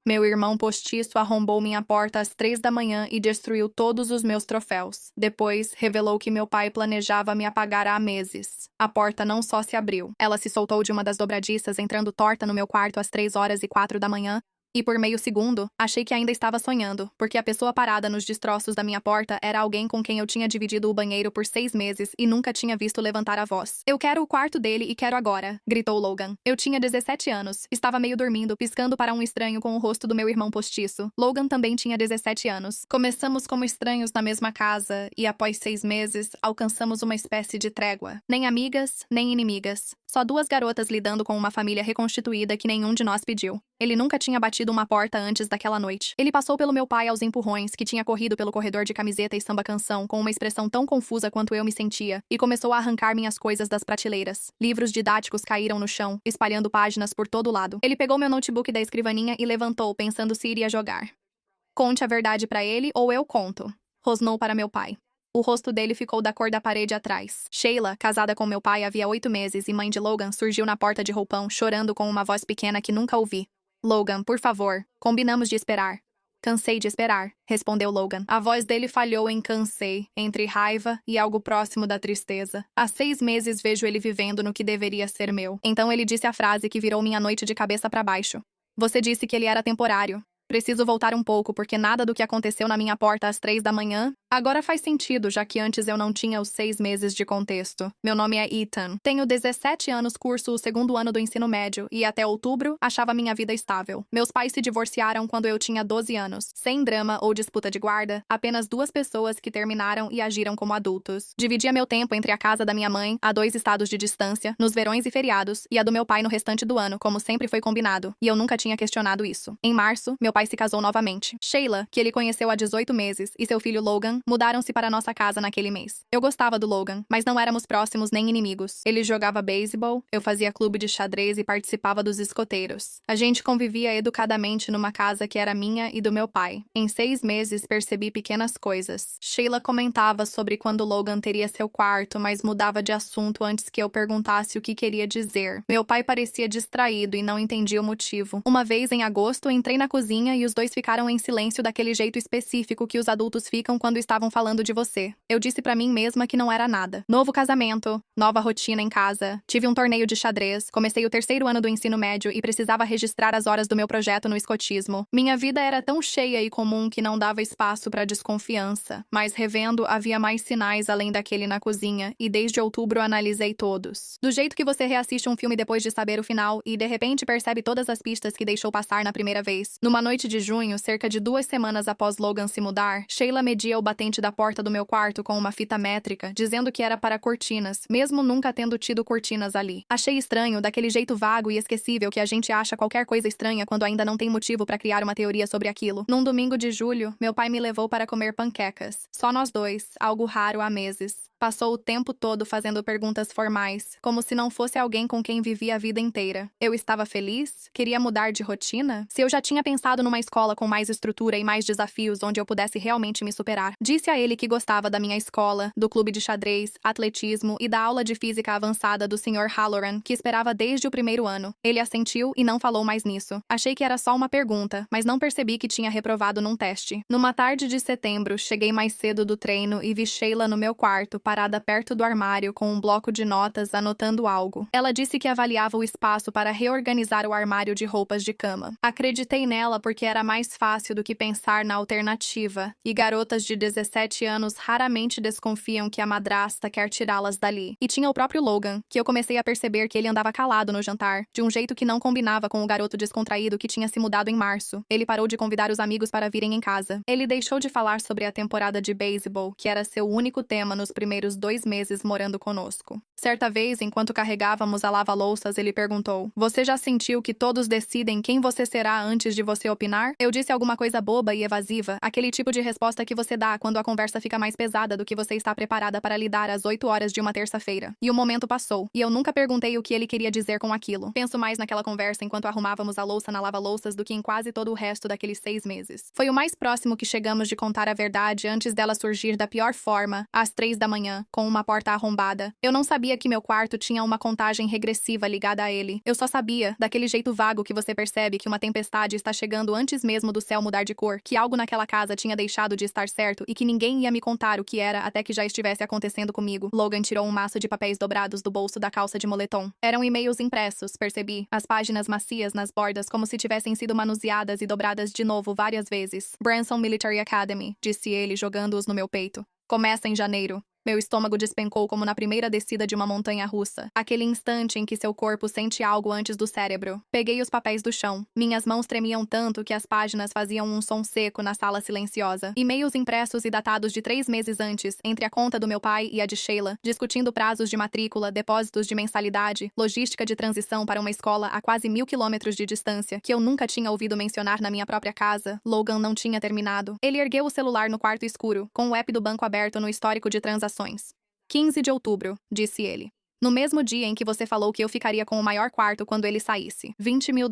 Meu irmão postiço arrombou minha porta às 3 da manhã e destruiu todos os meus troféus. Depois, revelou que meu pai planejava me apagar há meses. A porta não só se abriu. Ela se soltou de uma das dobradiças, entrando torta no meu quarto às 3h04 da manhã. E por meio segundo, achei que ainda estava sonhando, porque a pessoa parada nos destroços da minha porta era alguém com quem eu tinha dividido o banheiro por 6 meses e nunca tinha visto levantar a voz. "Eu quero o quarto dele e quero agora", gritou Logan. Eu tinha 17 anos, estava meio dormindo, piscando para um estranho com o rosto do meu irmão postiço. Logan também tinha 17 anos. Começamos como estranhos na mesma casa e, após 6 meses, alcançamos uma espécie de trégua. Nem amigas, nem inimigas. Só duas garotas lidando com uma família reconstituída que nenhum de nós pediu. Ele nunca tinha batido uma porta antes daquela noite. Ele passou pelo meu pai aos empurrões, que tinha corrido pelo corredor de camiseta e samba-canção com uma expressão tão confusa quanto eu me sentia, e começou a arrancar minhas coisas das prateleiras. Livros didáticos caíram no chão, espalhando páginas por todo lado. Ele pegou meu notebook da escrivaninha e levantou, pensando se iria jogar. "Conte a verdade pra ele ou eu conto", rosnou para meu pai. O rosto dele ficou da cor da parede atrás. Sheila, casada com meu pai havia 8 meses e mãe de Logan, surgiu na porta de roupão, chorando com uma voz pequena que nunca ouvi. "Logan, por favor, combinamos de esperar." "Cansei de esperar", respondeu Logan. A voz dele falhou em cansei, entre raiva e algo próximo da tristeza. Há 6 meses vejo ele vivendo no que deveria ser meu. Então ele disse a frase que virou minha noite de cabeça para baixo. "Você disse que ele era temporário. Preciso voltar um pouco, porque nada do que aconteceu na minha porta às 3 da manhã agora faz sentido, já que antes eu não tinha os 6 meses de contexto. Meu nome é Ethan. Tenho 17 anos, curso o 2º ano do ensino médio, e até outubro achava minha vida estável. Meus pais se divorciaram quando eu tinha 12 anos. Sem drama ou disputa de guarda, apenas 2 pessoas que terminaram e agiram como adultos. Dividia meu tempo entre a casa da minha mãe, a 2 estados de distância, nos verões e feriados, e a do meu pai no restante do ano, como sempre foi combinado, e eu nunca tinha questionado isso. Em março, meu pai se casou novamente. Sheila, que ele conheceu há 18 meses, e seu filho Logan mudaram-se para nossa casa naquele mês. Eu gostava do Logan, mas não éramos próximos nem inimigos. Ele jogava beisebol, eu fazia clube de xadrez e participava dos escoteiros. A gente convivia educadamente numa casa que era minha e do meu pai. Em 6 meses percebi pequenas coisas. Sheila comentava sobre quando Logan teria seu quarto, mas mudava de assunto antes que eu perguntasse o que queria dizer. Meu pai parecia distraído e não entendia o motivo. Uma vez, em agosto, entrei na cozinha e os dois ficaram em silêncio daquele jeito específico que os adultos ficam quando estavam falando de você. Eu disse pra mim mesma que não era nada. Novo casamento, nova rotina em casa, tive um torneio de xadrez, comecei o 3º ano do ensino médio e precisava registrar as horas do meu projeto no escotismo. Minha vida era tão cheia e comum que não dava espaço pra desconfiança, mas revendo havia mais sinais além daquele na cozinha, e desde outubro analisei todos. Do jeito que você reassiste um filme depois de saber o final e de repente percebe todas as pistas que deixou passar na primeira vez. Numa noite de junho, cerca de 2 semanas após Logan se mudar, Sheila media o batente da porta do meu quarto com uma fita métrica, dizendo que era para cortinas, mesmo nunca tendo tido cortinas ali. Achei estranho, daquele jeito vago e esquecível que a gente acha qualquer coisa estranha quando ainda não tem motivo para criar uma teoria sobre aquilo. Num domingo de julho, meu pai me levou para comer panquecas. Só nós dois, algo raro há meses. Passou o tempo todo fazendo perguntas formais, como se não fosse alguém com quem vivia a vida inteira. Eu estava feliz? Queria mudar de rotina? Se eu já tinha pensado numa escola com mais estrutura e mais desafios onde eu pudesse realmente me superar. Disse a ele que gostava da minha escola, do clube de xadrez, atletismo e da aula de física avançada do Sr. Halloran, que esperava desde o 1º ano. Ele assentiu e não falou mais nisso. Achei que era só uma pergunta, mas não percebi que tinha reprovado num teste. Numa tarde de setembro, cheguei mais cedo do treino e vi Sheila no meu quarto, parada perto do armário com um bloco de notas anotando algo. Ela disse que avaliava o espaço para reorganizar o armário de roupas de cama. Acreditei nela porque era mais fácil do que pensar na alternativa, e garotas de 17 anos raramente desconfiam que a madrasta quer tirá-las dali. E tinha o próprio Logan, que eu comecei a perceber que ele andava calado no jantar, de um jeito que não combinava com o garoto descontraído que tinha se mudado em março. Ele parou de convidar os amigos para virem em casa. Ele deixou de falar sobre a temporada de beisebol, que era seu único tema nos primeiros 2 meses morando conosco. Certa vez, enquanto carregávamos a lava-louças, ele perguntou: "Você já sentiu que todos decidem quem você será antes de você opinar?" Eu disse alguma coisa boba e evasiva, aquele tipo de resposta que você dá quando a conversa fica mais pesada do que você está preparada para lidar às 8 horas de uma terça-feira. E o momento passou, e eu nunca perguntei o que ele queria dizer com aquilo. Penso mais naquela conversa enquanto arrumávamos a louça na lava-louças do que em quase todo o resto daqueles 6 meses. Foi o mais próximo que chegamos de contar a verdade antes dela surgir da pior forma, às 3 da manhã, manhã, com uma porta arrombada. Eu não sabia que meu quarto tinha uma contagem regressiva ligada a ele. Eu só sabia, daquele jeito vago que você percebe que uma tempestade está chegando antes mesmo do céu mudar de cor, que algo naquela casa tinha deixado de estar certo e que ninguém ia me contar o que era até que já estivesse acontecendo comigo. Logan tirou um maço de papéis dobrados do bolso da calça de moletom. Eram e-mails impressos, percebi. As páginas macias nas bordas como se tivessem sido manuseadas e dobradas de novo várias vezes. Branson Military Academy, disse ele, jogando-os no meu peito. Começa em janeiro. Meu estômago despencou como na primeira descida de uma montanha russa. Aquele instante em que seu corpo sente algo antes do cérebro. Peguei os papéis do chão. Minhas mãos tremiam tanto que as páginas faziam um som seco na sala silenciosa. E-mails impressos e datados de 3 meses antes, entre a conta do meu pai e a de Sheila, discutindo prazos de matrícula, depósitos de mensalidade, logística de transição para uma escola a quase 1000 quilômetros de distância, que eu nunca tinha ouvido mencionar na minha própria casa. Logan não tinha terminado. Ele ergueu o celular no quarto escuro, com o app do banco aberto no histórico de transações. 15 de outubro, disse ele. No mesmo dia em que você falou que eu ficaria com o maior quarto quando ele saísse. $20 mil,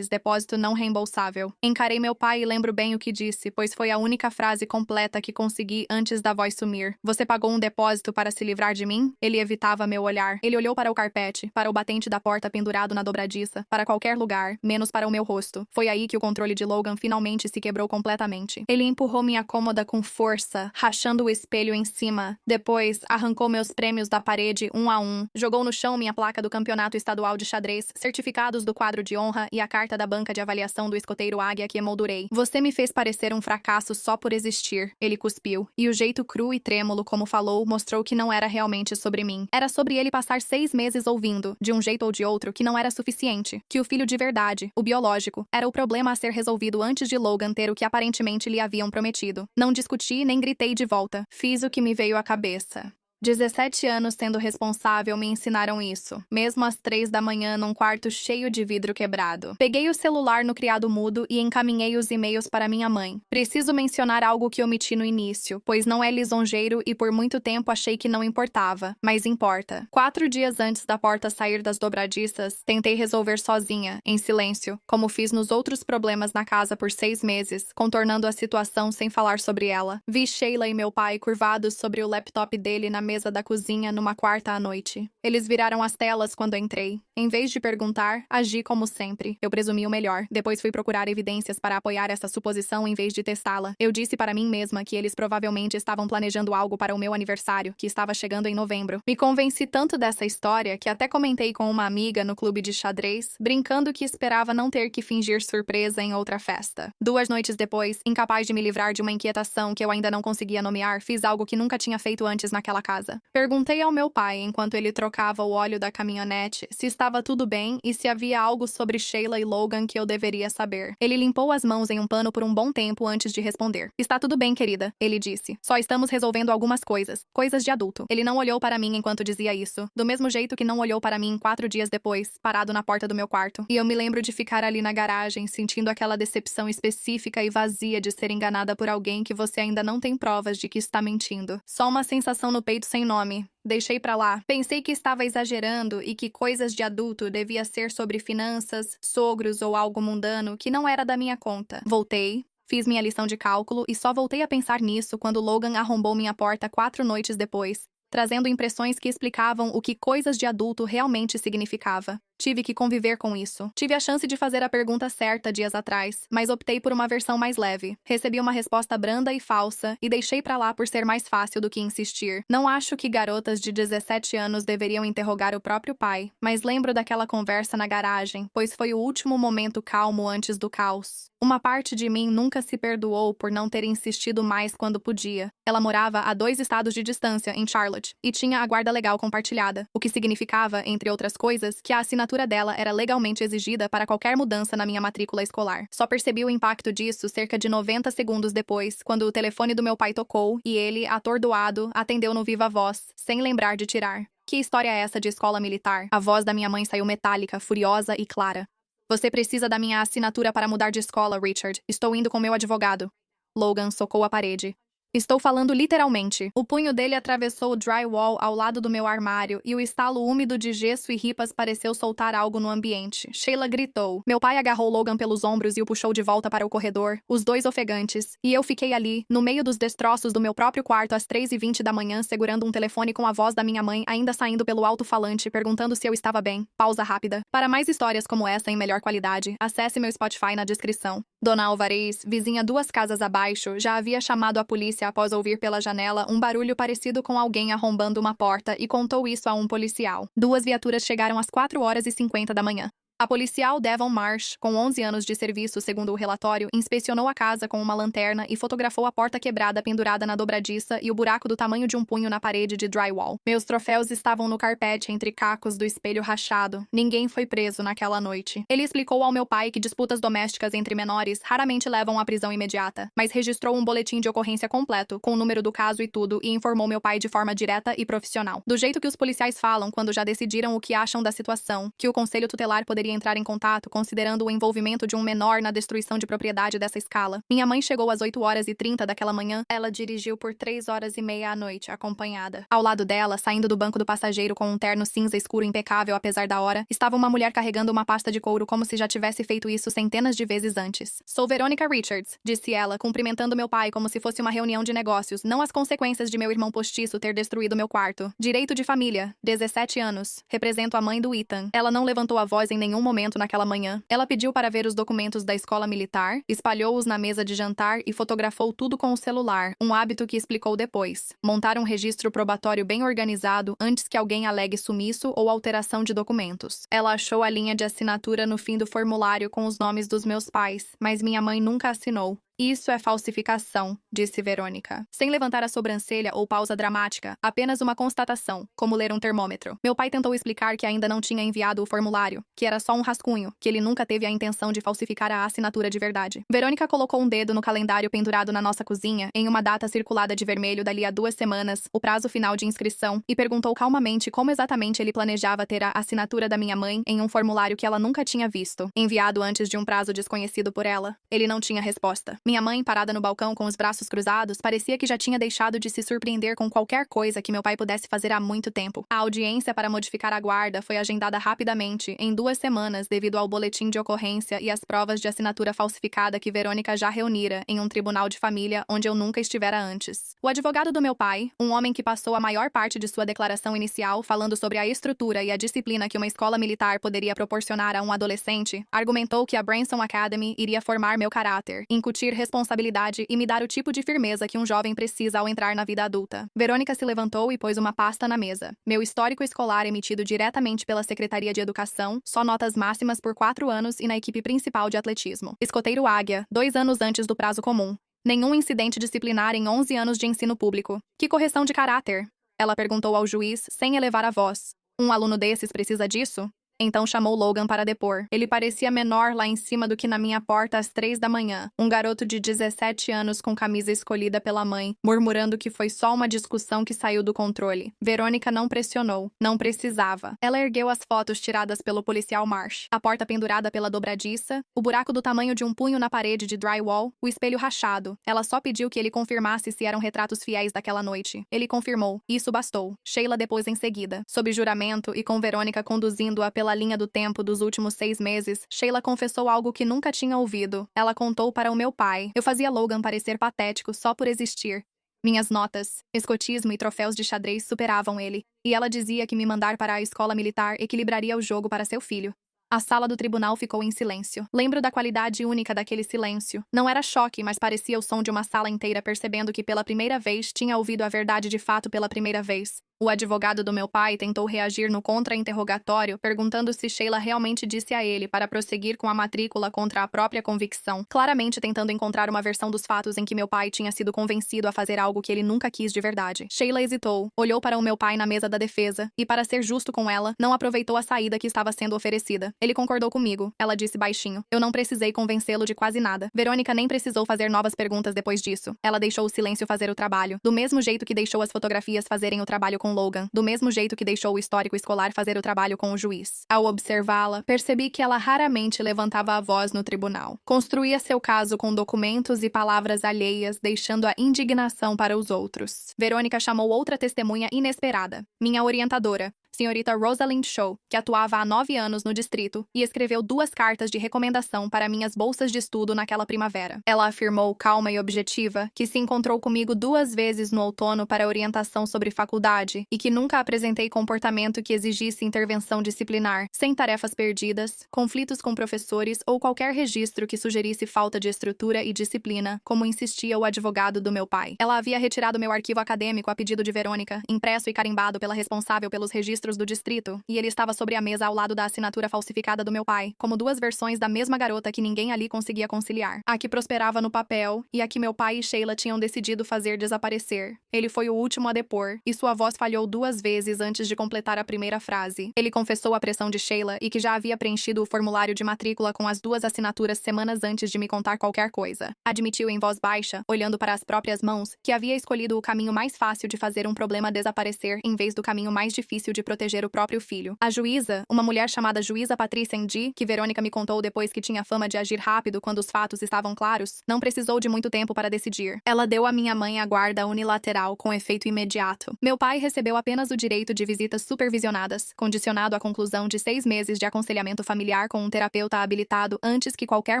depósito não reembolsável. Encarei meu pai e lembro bem o que disse, pois foi a única frase completa que consegui antes da voz sumir. Você pagou um depósito para se livrar de mim? Ele evitava meu olhar. Ele olhou para o carpete, para o batente da porta pendurado na dobradiça, para qualquer lugar, menos para o meu rosto. Foi aí que o controle de Logan finalmente se quebrou completamente. Ele empurrou minha cômoda com força, rachando o espelho em cima. Depois, arrancou meus prêmios da parede um a um. Jogou no chão minha placa do campeonato estadual de xadrez, certificados do quadro de honra e a carta da banca de avaliação do escoteiro Águia que emoldurei. Você me fez parecer um fracasso só por existir, ele cuspiu. E o jeito cru e trêmulo como falou mostrou que não era realmente sobre mim. Era sobre ele passar 6 meses ouvindo, de um jeito ou de outro, que não era suficiente. Que o filho de verdade, o biológico, era o problema a ser resolvido antes de Logan ter o que aparentemente lhe haviam prometido. Não discuti nem gritei de volta. Fiz o que me veio à cabeça. 17 anos sendo responsável me ensinaram isso, mesmo às 3 da manhã num quarto cheio de vidro quebrado. Peguei o celular no criado mudo e encaminhei os e-mails para minha mãe. Preciso mencionar algo que omiti no início, pois não é lisonjeiro e por muito tempo achei que não importava, mas importa. 4 dias antes da porta sair das dobradiças, tentei resolver sozinha, em silêncio, como fiz nos outros problemas na casa por 6 meses, contornando a situação sem falar sobre ela. Vi Sheila e meu pai curvados sobre o laptop dele na mesa da cozinha numa quarta à noite. Eles viraram as telas quando entrei. Em vez de perguntar, agi como sempre. Eu presumi o melhor. Depois fui procurar evidências para apoiar essa suposição em vez de testá-la. Eu disse para mim mesma que eles provavelmente estavam planejando algo para o meu aniversário, que estava chegando em novembro. Me convenci tanto dessa história que até comentei com uma amiga no clube de xadrez, brincando que esperava não ter que fingir surpresa em outra festa. 2 noites depois, incapaz de me livrar de uma inquietação que eu ainda não conseguia nomear, fiz algo que nunca tinha feito antes naquela casa. Perguntei ao meu pai, enquanto ele trocava o óleo da caminhonete, se estava tudo bem e se havia algo sobre Sheila e Logan que eu deveria saber. Ele limpou as mãos em um pano por um bom tempo antes de responder. Está tudo bem, querida, ele disse. Só estamos resolvendo algumas coisas. Coisas de adulto. Ele não olhou para mim enquanto dizia isso, do mesmo jeito que não olhou para mim 4 dias depois, parado na porta do meu quarto. E eu me lembro de ficar ali na garagem, sentindo aquela decepção específica e vazia de ser enganada por alguém que você ainda não tem provas de que está mentindo. Só uma sensação no peito sem nome. Deixei pra lá. Pensei que estava exagerando e que coisas de adulto devia ser sobre finanças, sogros ou algo mundano que não era da minha conta. Voltei. Fiz minha lição de cálculo e só voltei a pensar nisso quando Logan arrombou minha porta 4 noites depois, trazendo impressões que explicavam o que coisas de adulto realmente significava. Tive que conviver com isso. Tive a chance de fazer a pergunta certa dias atrás, mas optei por uma versão mais leve. Recebi uma resposta branda e falsa e deixei pra lá por ser mais fácil do que insistir. Não acho que garotas de 17 anos deveriam interrogar o próprio pai, mas lembro daquela conversa na garagem, pois foi o último momento calmo antes do caos. Uma parte de mim nunca se perdoou por não ter insistido mais quando podia. Ela morava a 2 estados de distância, em Charlotte, e tinha a guarda legal compartilhada, o que significava, entre outras coisas, que a assinatura dela era legalmente exigida para qualquer mudança na minha matrícula escolar. Só percebi o impacto disso cerca de 90 segundos depois, quando o telefone do meu pai tocou e ele, atordoado, atendeu no viva voz, sem lembrar de tirar. Que história é essa de escola militar? A voz da minha mãe saiu metálica, furiosa e clara. Você precisa da minha assinatura para mudar de escola, Richard. Estou indo com meu advogado. Logan socou a parede. Estou falando literalmente. O punho dele atravessou o drywall ao lado do meu armário e o estalo úmido de gesso e ripas pareceu soltar algo no ambiente. Sheila gritou. Meu pai agarrou Logan pelos ombros e o puxou de volta para o corredor, os dois ofegantes, e eu fiquei ali, no meio dos destroços do meu próprio quarto às 3h20 da manhã, segurando um telefone com a voz da minha mãe ainda saindo pelo alto-falante, perguntando se eu estava bem. Pausa rápida. Para mais histórias como essa em melhor qualidade, acesse meu Spotify na descrição. Dona Alvarez, vizinha 2 casas abaixo, já havia chamado a polícia após ouvir pela janela um barulho parecido com alguém arrombando uma porta e contou isso a um policial. 2 viaturas chegaram às 4h50 da manhã. A policial Devon Marsh, com 11 anos de serviço segundo o relatório, inspecionou a casa com uma lanterna e fotografou a porta quebrada pendurada na dobradiça e o buraco do tamanho de um punho na parede de drywall. Meus troféus estavam no carpete entre cacos do espelho rachado. Ninguém foi preso naquela noite. Ele explicou ao meu pai que disputas domésticas entre menores raramente levam à prisão imediata, mas registrou um boletim de ocorrência completo, com o número do caso e tudo, e informou meu pai de forma direta e profissional. Do jeito que os policiais falam quando já decidiram o que acham da situação, que o conselho tutelar poderia entrar em contato considerando o envolvimento de um menor na destruição de propriedade dessa escala. Minha mãe chegou às 8h30 daquela manhã. Ela dirigiu por 3h30 à noite, acompanhada. Ao lado dela, saindo do banco do passageiro com um terno cinza escuro impecável apesar da hora, estava uma mulher carregando uma pasta de couro como se já tivesse feito isso centenas de vezes antes. Sou Veronica Richards, disse ela, cumprimentando meu pai como se fosse uma reunião de negócios, não as consequências de meu irmão postiço ter destruído meu quarto. Direito de família, 17 anos. Represento a mãe do Ethan. Ela não levantou a voz em nenhum momento naquela manhã. Ela pediu para ver os documentos da escola militar, espalhou-os na mesa de jantar e fotografou tudo com o celular, um hábito que explicou depois. Montar um registro probatório bem organizado antes que alguém alegue sumiço ou alteração de documentos. Ela achou a linha de assinatura no fim do formulário com os nomes dos meus pais, mas minha mãe nunca assinou. Isso é falsificação, disse Verônica. Sem levantar a sobrancelha ou pausa dramática, apenas uma constatação, como ler um termômetro. Meu pai tentou explicar que ainda não tinha enviado o formulário, que era só um rascunho, que ele nunca teve a intenção de falsificar a assinatura de verdade. Verônica colocou um dedo no calendário pendurado na nossa cozinha, em uma data circulada de vermelho dali a 2 semanas, o prazo final de inscrição, e perguntou calmamente como exatamente ele planejava ter a assinatura da minha mãe em um formulário que ela nunca tinha visto, enviado antes de um prazo desconhecido por ela. Ele não tinha resposta. Minha mãe, parada no balcão com os braços cruzados, parecia que já tinha deixado de se surpreender com qualquer coisa que meu pai pudesse fazer há muito tempo. A audiência para modificar a guarda foi agendada rapidamente, em 2 semanas, devido ao boletim de ocorrência e às provas de assinatura falsificada que Verônica já reunira em um tribunal de família onde eu nunca estivera antes. O advogado do meu pai, um homem que passou a maior parte de sua declaração inicial falando sobre a estrutura e a disciplina que uma escola militar poderia proporcionar a um adolescente, argumentou que a Branson Academy iria formar meu caráter, incutir responsabilidade e me dar o tipo de firmeza que um jovem precisa ao entrar na vida adulta. Verônica se levantou e pôs uma pasta na mesa. Meu histórico escolar emitido diretamente pela Secretaria de Educação, só notas máximas por 4 anos e na equipe principal de atletismo. Escoteiro Águia, 2 anos antes do prazo comum. Nenhum incidente disciplinar em 11 anos de ensino público. Que correção de caráter? Ela perguntou ao juiz, sem elevar a voz. Um aluno desses precisa disso? Então chamou Logan para depor. Ele parecia menor lá em cima do que na minha porta às 3 da manhã. Um garoto de 17 anos com camisa escolhida pela mãe, murmurando que foi só uma discussão que saiu do controle. Verônica não pressionou. Não precisava. Ela ergueu as fotos tiradas pelo policial Marsh. A porta pendurada pela dobradiça, o buraco do tamanho de um punho na parede de drywall, o espelho rachado. Ela só pediu que ele confirmasse se eram retratos fiéis daquela noite. Ele confirmou. Isso bastou. Sheila depois em seguida. Sob juramento e com Verônica conduzindo-a pela linha do tempo dos últimos 6 meses, Sheila confessou algo que nunca tinha ouvido. Ela contou para o meu pai. Eu fazia Logan parecer patético só por existir. Minhas notas, escotismo e troféus de xadrez superavam ele, e ela dizia que me mandar para a escola militar equilibraria o jogo para seu filho. A sala do tribunal ficou em silêncio. Lembro da qualidade única daquele silêncio. Não era choque, mas parecia o som de uma sala inteira percebendo que pela primeira vez tinha ouvido a verdade de fato pela primeira vez. O advogado do meu pai tentou reagir no contra-interrogatório, perguntando se Sheila realmente disse a ele para prosseguir com a matrícula contra a própria convicção, claramente tentando encontrar uma versão dos fatos em que meu pai tinha sido convencido a fazer algo que ele nunca quis de verdade. Sheila hesitou, olhou para o meu pai na mesa da defesa e, para ser justo com ela, não aproveitou a saída que estava sendo oferecida. Ele concordou comigo, ela disse baixinho. Eu não precisei convencê-lo de quase nada. Verônica nem precisou fazer novas perguntas depois disso. Ela deixou o silêncio fazer o trabalho, do mesmo jeito que deixou as fotografias fazerem o trabalho com com Logan, do mesmo jeito que deixou o histórico escolar fazer o trabalho com o juiz. Ao observá-la, percebi que ela raramente levantava a voz no tribunal. Construía seu caso com documentos e palavras alheias, deixando a indignação para os outros. Verônica chamou outra testemunha inesperada, minha orientadora, senhorita Rosalind Shaw, que atuava há 9 anos no distrito, e escreveu 2 cartas de recomendação para minhas bolsas de estudo naquela primavera. Ela afirmou, calma e objetiva, que se encontrou comigo 2 vezes no outono para orientação sobre faculdade e que nunca apresentei comportamento que exigisse intervenção disciplinar, sem tarefas perdidas, conflitos com professores ou qualquer registro que sugerisse falta de estrutura e disciplina, como insistia o advogado do meu pai. Ela havia retirado meu arquivo acadêmico a pedido de Verônica, impresso e carimbado pela responsável pelos registros do distrito, e ele estava sobre a mesa ao lado da assinatura falsificada do meu pai, como 2 versões da mesma garota que ninguém ali conseguia conciliar. A que prosperava no papel e a que meu pai e Sheila tinham decidido fazer desaparecer. Ele foi o último a depor, e sua voz falhou 2 vezes antes de completar a primeira frase. Ele confessou a pressão de Sheila e que já havia preenchido o formulário de matrícula com as 2 assinaturas semanas antes de me contar qualquer coisa. Admitiu em voz baixa, olhando para as próprias mãos, que havia escolhido o caminho mais fácil de fazer um problema desaparecer em vez do caminho mais difícil de proteger o próprio filho. A juíza, uma mulher chamada juíza Patrícia Ndi, que Verônica me contou depois que tinha fama de agir rápido quando os fatos estavam claros, não precisou de muito tempo para decidir. Ela deu à minha mãe a guarda unilateral com efeito imediato. Meu pai recebeu apenas o direito de visitas supervisionadas, condicionado à conclusão de 6 meses de aconselhamento familiar com um terapeuta habilitado antes que qualquer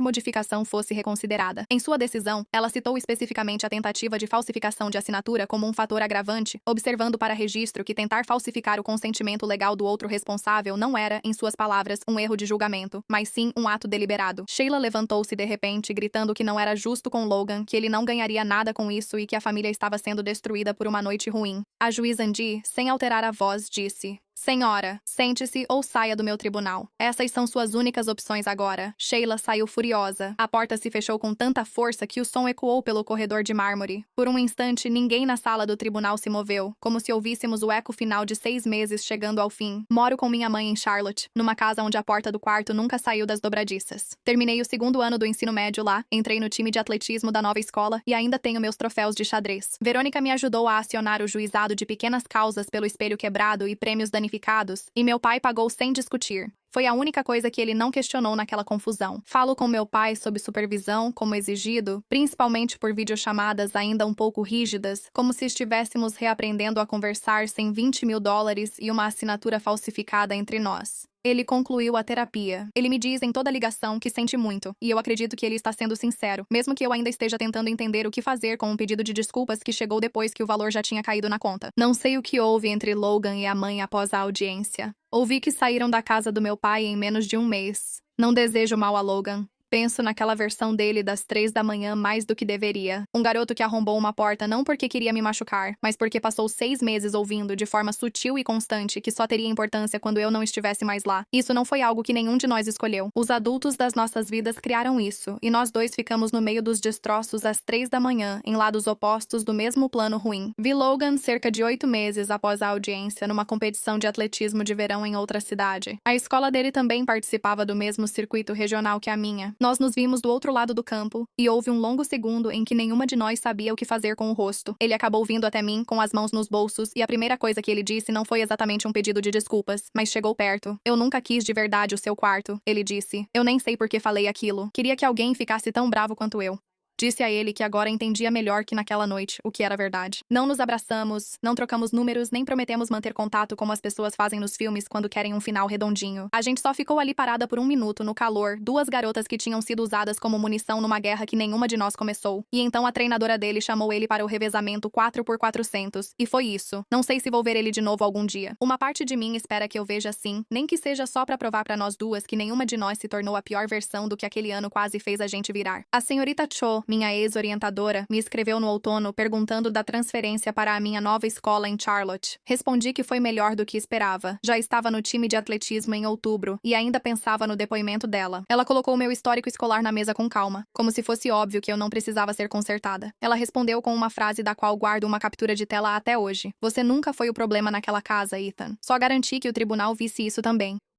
modificação fosse reconsiderada. Em sua decisão, ela citou especificamente a tentativa de falsificação de assinatura como um fator agravante, observando para registro que tentar falsificar o consentimento legal do outro responsável não era, em suas palavras, um erro de julgamento, mas sim um ato deliberado. Sheila levantou-se de repente, gritando que não era justo com Logan, que ele não ganharia nada com isso e que a família estava sendo destruída por uma noite ruim. A juíza Ndi, sem alterar a voz, disse: Senhora, sente-se ou saia do meu tribunal. Essas são suas únicas opções agora. Sheila saiu furiosa. A porta se fechou com tanta força que o som ecoou pelo corredor de mármore. Por um instante, ninguém na sala do tribunal se moveu, como se ouvíssemos o eco final de 6 meses chegando ao fim. Moro com minha mãe em Charlotte, numa casa onde a porta do quarto nunca saiu das dobradiças. Terminei o 2º ano do ensino médio lá, entrei no time de atletismo da nova escola e ainda tenho meus troféus de xadrez. Verônica me ajudou a acionar o juizado de pequenas causas pelo espelho quebrado e prêmios danificados, e meu pai pagou sem discutir. Foi a única coisa que ele não questionou naquela confusão. Falo com meu pai sob supervisão, como exigido, principalmente por videochamadas ainda um pouco rígidas, como se estivéssemos reaprendendo a conversar sem $20 mil e uma assinatura falsificada entre nós. Ele concluiu a terapia. Ele me diz em toda ligação que sente muito, e eu acredito que ele está sendo sincero, mesmo que eu ainda esteja tentando entender o que fazer com um pedido de desculpas que chegou depois que o valor já tinha caído na conta. Não sei o que houve entre Logan e a mãe após a audiência. Ouvi que saíram da casa do meu pai em menos de um mês. Não desejo mal a Logan. Penso naquela versão dele das 3 da manhã mais do que deveria. Um garoto que arrombou uma porta não porque queria me machucar, mas porque passou 6 meses ouvindo de forma sutil e constante que só teria importância quando eu não estivesse mais lá. Isso não foi algo que nenhum de nós escolheu. Os adultos das nossas vidas criaram isso, e nós dois ficamos no meio dos destroços às 3 da manhã, em lados opostos do mesmo plano ruim. Vi Logan cerca de 8 meses após a audiência numa competição de atletismo de verão em outra cidade. A escola dele também participava do mesmo circuito regional que a minha. Nós nos vimos do outro lado do campo, e houve um longo segundo em que nenhuma de nós sabia o que fazer com o rosto. Ele acabou vindo até mim, com as mãos nos bolsos, e a primeira coisa que ele disse não foi exatamente um pedido de desculpas, mas chegou perto. Eu nunca quis de verdade o seu quarto, ele disse. Eu nem sei por que falei aquilo. Queria que alguém ficasse tão bravo quanto eu. Disse a ele que agora entendia melhor que naquela noite o que era verdade. Não nos abraçamos, não trocamos números, nem prometemos manter contato como as pessoas fazem nos filmes quando querem um final redondinho. A gente só ficou ali parada por 1 minuto, no calor, 2 garotas que tinham sido usadas como munição numa guerra que nenhuma de nós começou. E então a treinadora dele chamou ele para o revezamento 4x400. E foi isso. Não sei se vou ver ele de novo algum dia. Uma parte de mim espera que eu veja assim, nem que seja só pra provar pra nós duas que nenhuma de nós se tornou a pior versão do que aquele ano quase fez a gente virar. A senhorita Cho, minha ex-orientadora, me escreveu no outono perguntando da transferência para a minha nova escola em Charlotte. Respondi que foi melhor do que esperava. Já estava no time de atletismo em outubro e ainda pensava no depoimento dela. Ela colocou meu histórico escolar na mesa com calma, como se fosse óbvio que eu não precisava ser consertada. Ela respondeu com uma frase da qual guardo uma captura de tela até hoje. Você nunca foi o problema naquela casa, Ethan. Só garanti que o tribunal visse isso também.